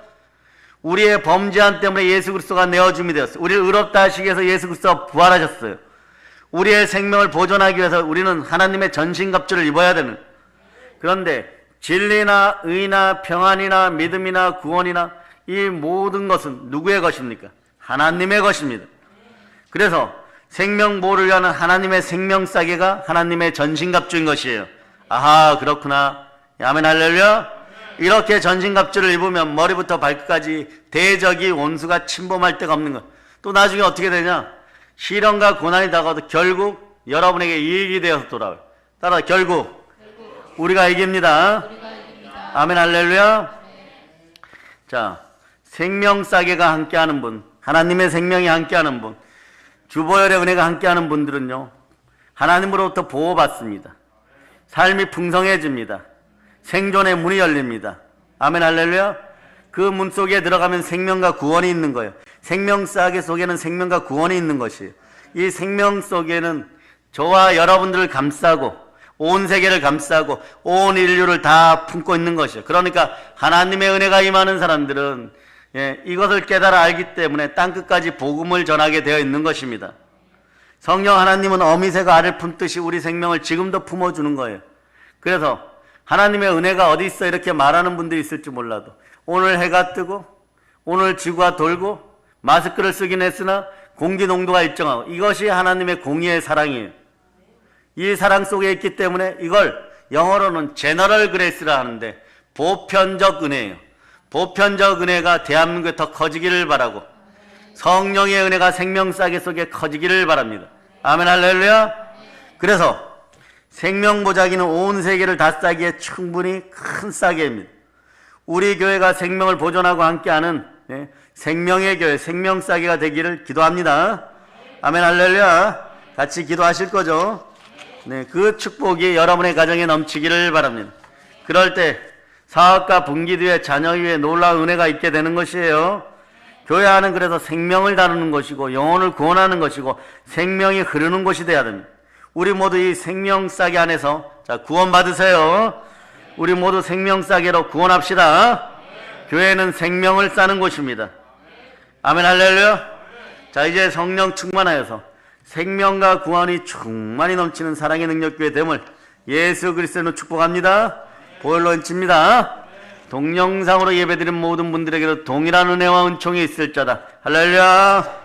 우리의 범죄함 때문에 예수 그리스도가 내어줌이 되었어요. 우리를 의롭다 하시기 위해서 예수 그리스도가 부활하셨어요. 우리의 생명을 보존하기 위해서 우리는 하나님의 전신갑주를 입어야 되는. 그런데 진리나 의나 평안이나 믿음이나 구원이나 이 모든 것은 누구의 것입니까? 하나님의 것입니다. 그래서 생명보호를 위한 하나님의 생명싸개가 하나님의 전신갑주인 것이에요. 아하, 그렇구나. 아멘, 할렐루야. 이렇게 전신갑주를 입으면 머리부터 발끝까지 대적이 원수가 침범할 데가 없는 것. 또 나중에 어떻게 되냐? 시련과 고난이 다가와도 결국 여러분에게 이익이 되어서 돌아와요. 따라 결국 우리가 이깁니다. 아멘, 할렐루야. 자, 생명싸개가 함께하는 분, 하나님의 생명이 함께하는 분, 주보혈의 은혜가 함께하는 분들은요, 하나님으로부터 보호받습니다. 삶이 풍성해집니다. 생존의 문이 열립니다. 아멘, 할렐루야. 그 문 속에 들어가면 생명과 구원이 있는 거예요. 생명싸개 속에는 생명과 구원이 있는 것이에요. 이 생명 속에는 저와 여러분들을 감싸고 온 세계를 감싸고 온 인류를 다 품고 있는 것이에요. 그러니까 하나님의 은혜가 임하는 사람들은 이것을 깨달아 알기 때문에 땅끝까지 복음을 전하게 되어 있는 것입니다. 성령 하나님은 어미새가 알을 품듯이 우리 생명을 지금도 품어주는 거예요. 그래서 하나님의 은혜가 어디 있어 이렇게 말하는 분들이 있을지 몰라도 오늘 해가 뜨고 오늘 지구가 돌고 마스크를 쓰긴 했으나 공기 농도가 일정하고 이것이 하나님의 공의의 사랑이에요. 이 사랑 속에 있기 때문에 이걸 영어로는 제너럴 그레이스라 하는데 보편적 은혜예요. 보편적 은혜가 대한민국에 더 커지기를 바라고 성령의 은혜가 생명싸개 속에 커지기를 바랍니다. 아멘, 할렐루야. 그래서 생명보자기는 온 세계를 다 싸기에 충분히 큰 싸개입니다. 우리 교회가 생명을 보존하고 함께하는 생명의 교회, 생명싸개가 되기를 기도합니다. 아멘, 할렐루야. 같이 기도하실 거죠? 네, 그 축복이 여러분의 가정에 넘치기를 바랍니다. 그럴 때 사업과 분기 뒤에 자녀 위에 놀라운 은혜가 있게 되는 것이에요. 교회 안은 그래서 생명을 다루는 것이고 영혼을 구원하는 것이고 생명이 흐르는 곳이 되어야 됩니다. 우리 모두 이 생명싸개 안에서 구원 받으세요. 우리 모두 생명싸개로 구원합시다. 교회는 생명을 싸는 곳입니다. 아멘, 할렐루야. 자, 이제 성령 충만하여서 생명과 구원이 충만히 넘치는 사랑의 능력교회 됨을 예수 그리스도로 축복합니다. 보일런치입니다. 동영상으로 예배드린 모든 분들에게도 동일한 은혜와 은총이 있을 자다. 할렐루야.